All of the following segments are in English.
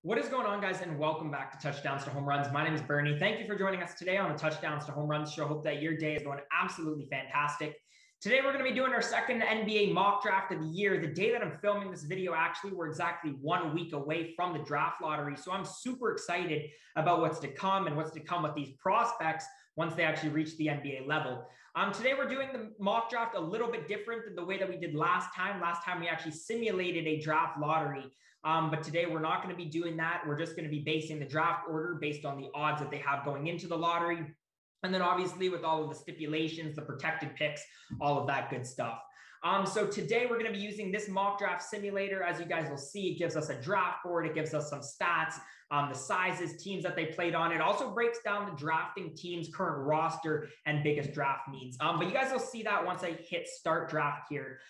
What is going on, guys, and welcome back to Touchdowns to Home Runs. My name is Bernie. Thank you for joining us today on the Touchdowns to Home Runs show. Hope that your day is going absolutely fantastic. Today, we're going to be doing our second NBA mock draft of the year. The day that I'm filming this video, actually, we're exactly 1 week away from the draft lottery. So I'm super excited about what's to come and what's to come with these prospects once they actually reach the NBA level. Today, we're doing the mock draft a little bit different than the way that we did last time. Last time, we actually simulated a draft lottery. But today, we're not going to be doing that. We're just going to be basing the draft order based on the odds that they have going into the lottery. And then obviously with all of the stipulations, the protected picks, all of that good stuff. So today we're going to be using this mock draft simulator. As you guys will see, it gives us a draft board. It gives us some stats, the sizes, teams that they played on. It also breaks down the drafting team's current roster and biggest draft needs. But you guys will see that once I hit start draft here.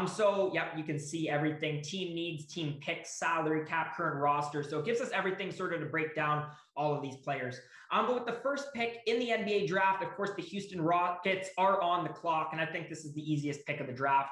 So yeah, you can see everything: team needs, team picks, salary cap, current roster. So it gives us everything sort of to break down all of these players. But with the first pick in the NBA draft, of course, the Houston Rockets are on the clock, and I think this is the easiest pick of the draft.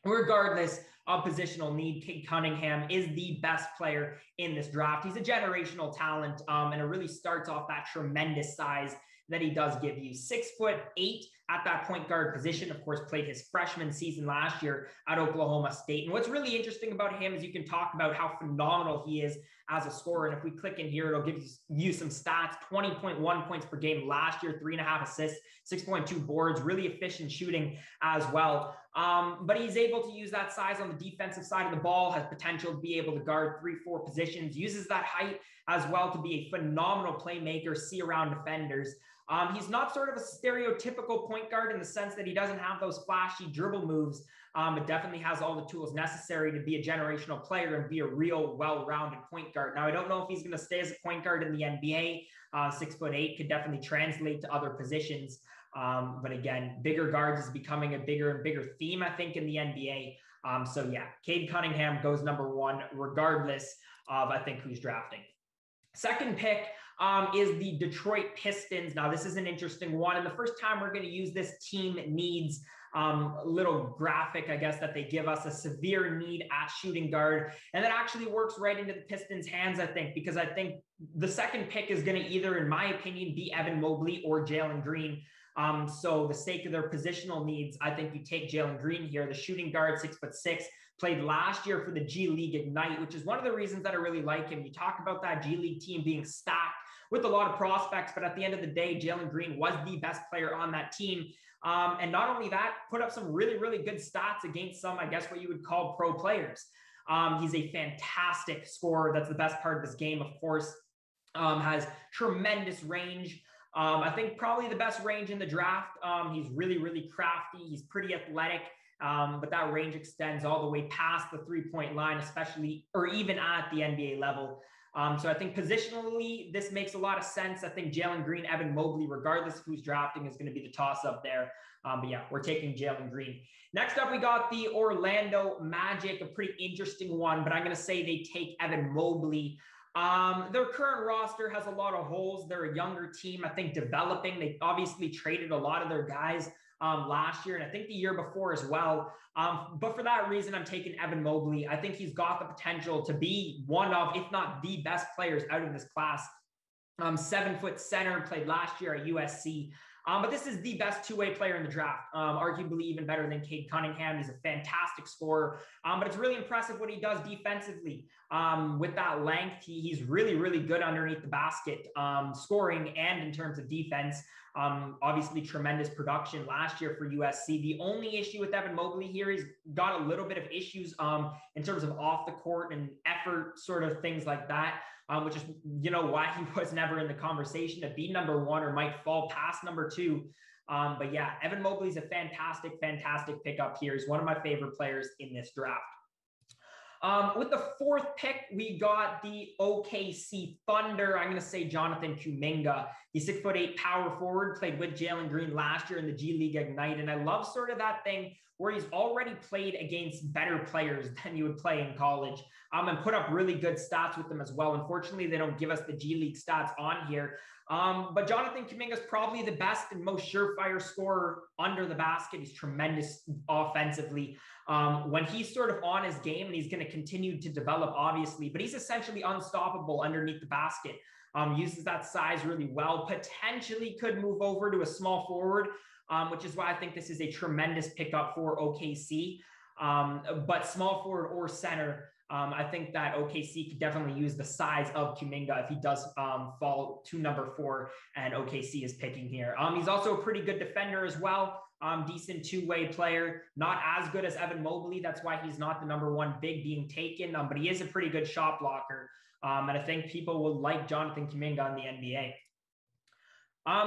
Regardless of positional need, Cade Cunningham is the best player in this draft. He's a generational talent, and it really starts off that tremendous size that he does give you. 6'8" at that point guard position. Of course, played his freshman season last year at Oklahoma State. And what's really interesting about him is you can talk about how phenomenal he is as a scorer. And if we click in here, it'll give you some stats: 20.1 points per game last year, 3.5 assists, 6.2 boards, really efficient shooting as well. But he's able to use that size on the defensive side of the ball, has potential to be able to guard 3-4 positions, uses that height as well to be a phenomenal playmaker, see around defenders. He's not sort of a stereotypical point guard in the sense that he doesn't have those flashy dribble moves, but definitely has all the tools necessary to be a generational player and be a real well-rounded point guard. Now, I don't know if he's going to stay as a point guard in the NBA. 6'8" could definitely translate to other positions. But again, bigger guards is becoming a bigger and bigger theme, I think, in the NBA. So yeah, Cade Cunningham goes number one, regardless of, I think, who's drafting. Second pick is the Detroit Pistons. Now, this is an interesting one. And the first time we're going to use this team needs little graphic, I guess, that they give us: a severe need at shooting guard. And that actually works right into the Pistons' hands, I think, because I think the second pick is going to either, in my opinion, be Evan Mobley or Jalen Green. So the sake of their positional needs, I think you take Jalen Green here, the shooting guard, 6'6", played last year for the G League Ignite, which is one of the reasons that I really like him. You talk about that G League team being stacked with a lot of prospects, but at the end of the day, Jalen Green was the best player on that team. And not only that, put up some really, really good stats against some, I guess, what you would call pro players. He's a fantastic scorer. That's the best part of his game, of course. Has tremendous range. I think probably the best range in the draft. He's really, really crafty. He's pretty athletic, but that range extends all the way past the three-point line, especially, or even at the NBA level. So I think positionally, this makes a lot of sense. I think Jalen Green, Evan Mobley, regardless of who's drafting, is going to be the toss-up there. But yeah, we're taking Jalen Green. Next up, we got the Orlando Magic, a pretty interesting one, but I'm going to say they take Evan Mobley. Their current roster has a lot of holes. They're a younger team, I think, developing. They obviously traded a lot of their guys last year, and I think the year before as well. But for that reason, I'm taking Evan Mobley. I think he's got the potential to be one of, if not the best players out of this class. 7-foot center, played last year at USC. But this is the best two-way player in the draft, arguably even better than Cade Cunningham. He's a fantastic scorer, but it's really impressive what he does defensively. With that length, he's really, really good underneath the basket, scoring and in terms of defense. Obviously, tremendous production last year for USC. The only issue with Evan Mobley here, he's got a little bit of issues in terms of off the court and effort, sort of things like that. Which is, why he was never in the conversation to be number one or might fall past number two. But yeah, Evan Mobley's a fantastic, fantastic pickup here. He's one of my favorite players in this draft. With the fourth pick, we got the OKC Thunder. I'm going to say Jonathan Kuminga. He's 6'8" power forward, played with Jalen Green last year in the G League Ignite. And I love sort of that thing where he's already played against better players than you would play in college, and put up really good stats with them as well. Unfortunately, they don't give us the G League stats on here. But Jonathan Kuminga is probably the best and most surefire scorer under the basket. He's tremendous offensively. When he's sort of on his game, and he's going to continue to develop, obviously, but he's essentially unstoppable underneath the basket. Uses that size really well, potentially could move over to a small forward, which is why I think this is a tremendous pickup for OKC. But small forward or center, I think that OKC could definitely use the size of Kuminga if he does fall to number 4 and OKC is picking here. He's also a pretty good defender as well. Decent two-way player, not as good as Evan Mobley. That's why he's not the number 1 big being taken, but he is a pretty good shot blocker. And I think people will like Jonathan Kuminga in the NBA.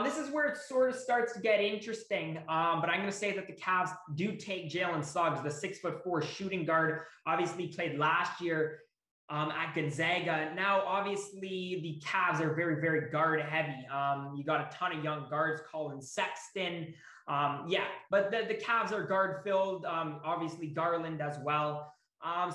This is where it sort of starts to get interesting, but I'm going to say that the Cavs do take Jalen Suggs, the 6'4" shooting guard, obviously played last year at Gonzaga. Now, obviously, the Cavs are very, very guard heavy. You got a ton of young guards, Colin Sexton. But the Cavs are guard filled, obviously Garland as well.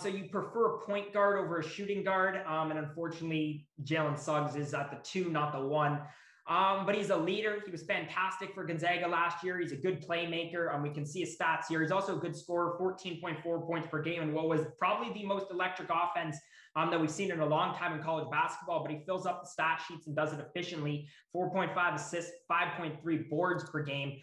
So you prefer a point guard over a shooting guard. And unfortunately, Jalen Suggs is at the 2, not the 1. But he's a leader. He was fantastic for Gonzaga last year. He's a good playmaker. We can see his stats here. He's also a good scorer, 14.4 points per game, and what was probably the most electric offense that we've seen in a long time in college basketball, but he fills up the stat sheets and does it efficiently. 4.5 assists, 5.3 boards per game.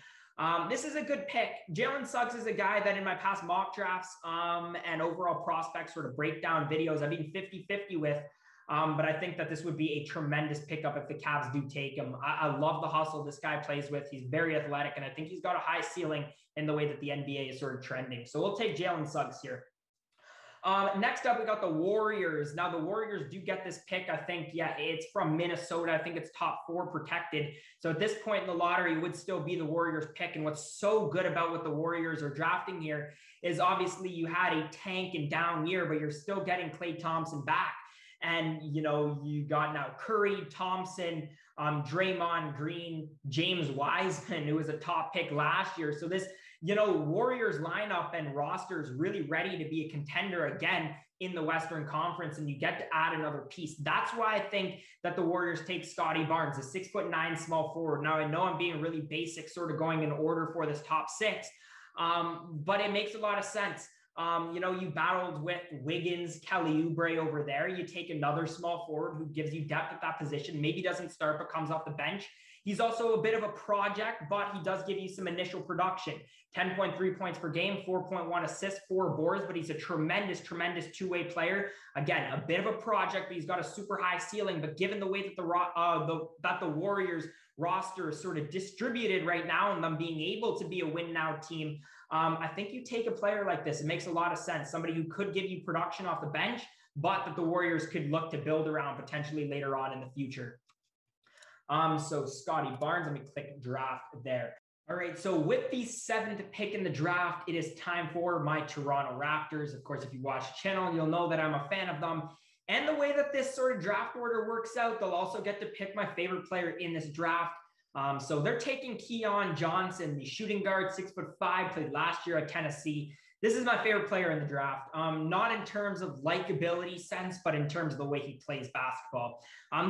This is a good pick. Jalen Suggs is a guy that in my past mock drafts and overall prospect sort of breakdown videos, I've been 50-50 with. But I think that this would be a tremendous pickup if the Cavs do take him. I love the hustle this guy plays with. He's very athletic, and I think he's got a high ceiling in the way that the NBA is sort of trending. So we'll take Jalen Suggs here. Next up, we got the Warriors. Now, the Warriors do get this pick. I think, it's from Minnesota. I think it's top 4 protected. So at this point in the lottery, it would still be the Warriors pick. And what's so good about what the Warriors are drafting here is obviously you had a tank and down year, but you're still getting Klay Thompson back. And, you got now Curry, Thompson, Draymond Green, James Wiseman, who was a top pick last year. So this, Warriors lineup and roster is really ready to be a contender again in the Western Conference, and you get to add another piece. That's why I think that the Warriors take Scottie Barnes, a 6'9" small forward. Now, I know I'm being really basic, sort of going in order for this top 6, but it makes a lot of sense. You battled with Wiggins, Kelly Oubre over there. You take another small forward who gives you depth at that position, maybe doesn't start, but comes off the bench. He's also a bit of a project, but he does give you some initial production. 10.3 points per game, 4.1 assists, 4 boards, but he's a tremendous, tremendous two-way player. Again, a bit of a project, but he's got a super high ceiling. But given the way that the Warriors roster is sort of distributed right now and them being able to be a win-now team, I think you take a player like this. It makes a lot of sense. Somebody who could give you production off the bench, but that the Warriors could look to build around potentially later on in the future. So Scottie Barnes, let me click draft there. All right, so with the 7th pick in the draft, it is time for my Toronto Raptors. Of course, if you watch the channel, you'll know that I'm a fan of them. And the way that this sort of draft order works out, they'll also get to pick my favorite player in this draft. So they're taking Keon Johnson, the shooting guard, 6'5", played last year at Tennessee. This is my favorite player in the draft, not in terms of likability sense, but in terms of the way he plays basketball.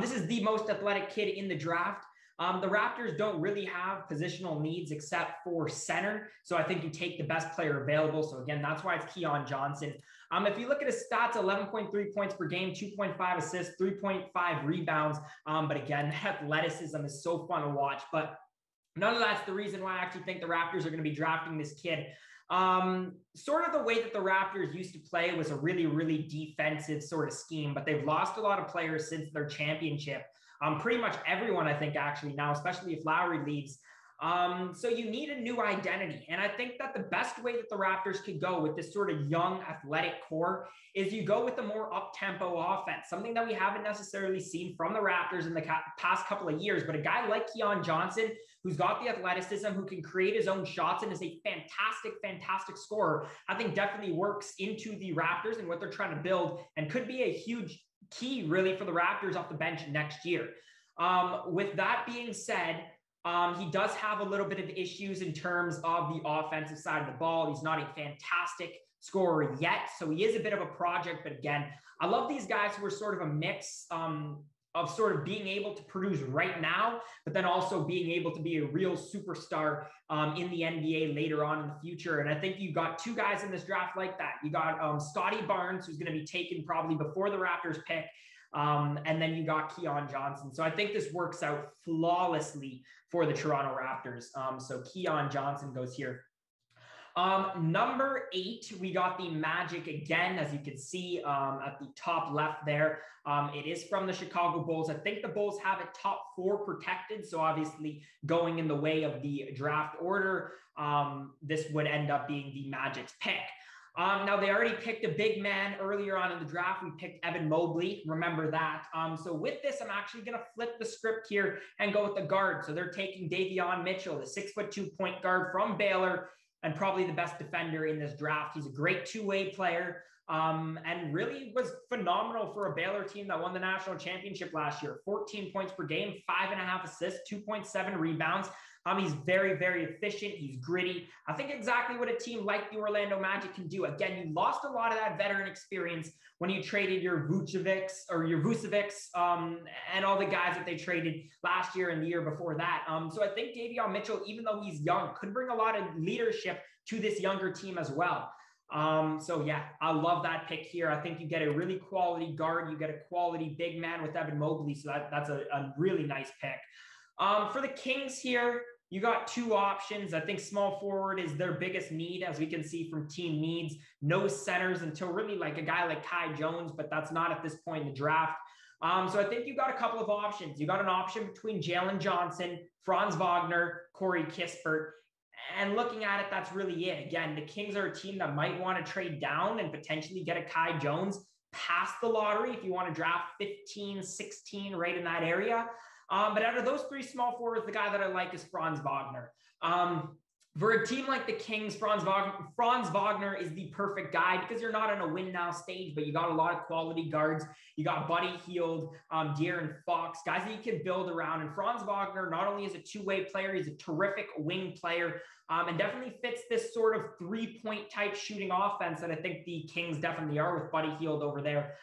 This is the most athletic kid in the draft. The Raptors don't really have positional needs except for center. So I think you take the best player available. So again, that's why it's Keon Johnson. If you look at his stats, 11.3 points per game, 2.5 assists, 3.5 rebounds. But again, athleticism is so fun to watch. But none of that's the reason why I actually think the Raptors are going to be drafting this kid. Sort of the way that the Raptors used to play was a really, really defensive sort of scheme, but they've lost a lot of players since their championship. Pretty much everyone, I think, actually now, especially if Lowry leaves. So you need a new identity. And I think that the best way that the Raptors could go with this sort of young athletic core is you go with a more up-tempo offense, something that we haven't necessarily seen from the Raptors in the past couple of years. But a guy like Keon Johnson, who's got the athleticism, who can create his own shots and is a fantastic, fantastic scorer, I think definitely works into the Raptors and what they're trying to build and could be a huge key really for the Raptors off the bench next year. With that being said, He does have a little bit of issues in terms of the offensive side of the ball. He's not a fantastic scorer yet, so he is a bit of a project. But again, I love these guys who are sort of a mix of sort of being able to produce right now, but then also being able to be a real superstar in the NBA later on in the future. And I think you got two guys in this draft like that. You got Scottie Barnes, who's going to be taken probably before the Raptors pick. And then you got Keon Johnson. So I think this works out flawlessly for the Toronto Raptors. So Keon Johnson goes here. Number 8, we got the Magic again, as you can see at the top left there. It is from the Chicago Bulls. I think the Bulls have a top 4 protected. So obviously going in the way of the draft order, this would end up being the Magic's pick. Now, they already picked a big man earlier on in the draft. We picked Evan Mobley. Remember that. So with this, I'm actually going to flip the script here and go with the guard. So they're taking Davion Mitchell, the 6'2" point guard from Baylor, and probably the best defender in this draft. He's a great two-way player and really was phenomenal for a Baylor team that won the national championship last year. 14 points per game, 5.5 assists, 2.7 rebounds. He's very, very efficient. He's gritty. I think exactly what a team like the Orlando Magic can do. Again, you lost a lot of that veteran experience when you traded your Vucevics and all the guys that they traded last year and the year before that. So I think Davion Mitchell, even though he's young, could bring a lot of leadership to this younger team as well. So yeah, I love that pick here. I think you get a really quality guard. You get a quality big man with Evan Mobley. So that's a really nice pick. For the Kings here, you got 2 options. I think small forward is their biggest need, as we can see from team needs. No centers until really like a guy like Kai Jones, but that's not at this point in the draft. So I think you got a couple of options. You got an option between Jalen Johnson, Franz Wagner, Corey Kispert. And looking at it, that's really it. Again, the Kings are a team that might want to trade down and potentially get a Kai Jones past the lottery if you want to draft 15, 16, right in that area. But out of those 3 small forwards, the guy that I like is Franz Wagner. For a team like the Kings, Franz Wagner is the perfect guy because you're not on a win now stage, but you got a lot of quality guards. You got Buddy Hield, De'Aaron Fox, guys that you can build around. And Franz Wagner not only is a two-way player, he's a terrific wing player and definitely fits this sort of 3-point type shooting offense that I think the Kings definitely are with Buddy Hield over there.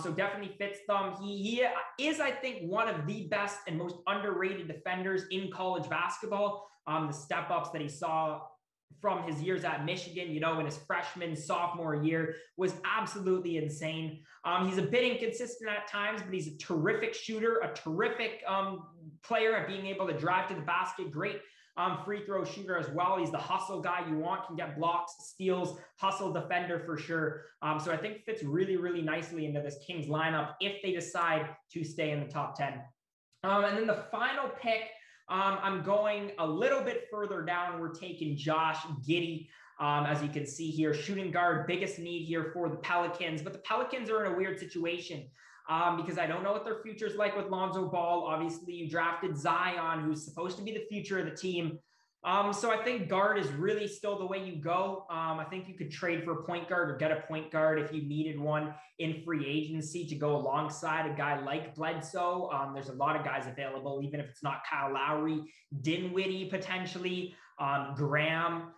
So definitely fits them. He is, I think, one of the best and most underrated defenders in college basketball. The step-ups that he saw from his years at Michigan, in his freshman, sophomore year was absolutely insane. He's a bit inconsistent at times, but he's a terrific shooter, a terrific player at being able to drive to the basket. Great free throw shooter as well. He's the hustle guy you want, can get blocks, steals, hustle defender for sure. So I think fits really, really nicely into this Kings lineup if they decide to stay in the top 10. And then the final pick, I'm going a little bit further down. We're taking Josh Giddy. As you can see here, shooting guard, biggest need here for the Pelicans. But the Pelicans are in a weird situation because I don't know what their future is like with Lonzo Ball. Obviously, you drafted Zion, who's supposed to be the future of the team. So I think guard is really still the way you go. I think you could trade for a point guard or get a point guard if you needed one in free agency to go alongside a guy like Bledsoe. There's a lot of guys available, even if it's not Kyle Lowry, Dinwiddie potentially, Graham.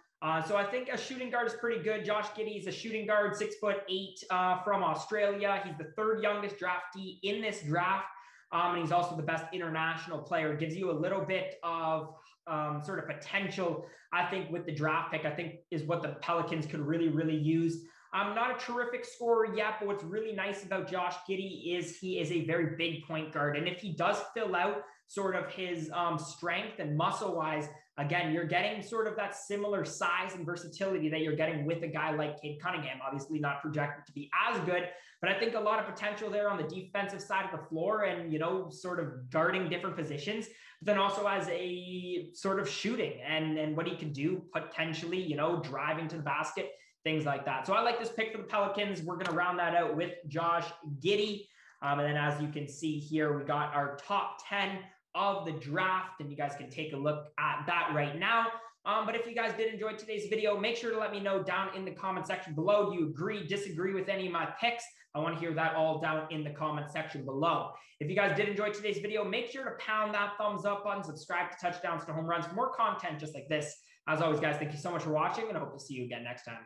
So I think a shooting guard is pretty good. Josh Giddy is a shooting guard, 6'8" from Australia. He's the 3rd youngest draftee in this draft. And he's also the best international player. Gives you a little bit of sort of potential, I think, with the draft pick, I think is what the Pelicans could really, really use. Not a terrific scorer yet, but what's really nice about Josh Giddy is he is a very big point guard. And if he does fill out sort of his strength and muscle-wise, again, you're getting sort of that similar size and versatility that you're getting with a guy like Cade Cunningham. Obviously not projected to be as good, but I think a lot of potential there on the defensive side of the floor and, sort of guarding different positions, but then also as a sort of shooting and what he can do potentially, driving to the basket, things like that. So I like this pick for the Pelicans. We're going to round that out with Josh Giddy. And then as you can see here, we got our top 10 of the draft, and you guys can take a look at that right now. But if you guys did enjoy today's video, make sure to let me know down in the comment section below. Do you agree, disagree with any of my picks? I want to hear that all down in the comment section below. If you guys did enjoy today's video, make sure to pound that thumbs up button, subscribe to Touchdowns to Home Runs for more content just like this. As always, guys, thank you so much for watching, and I hope to see you again next time.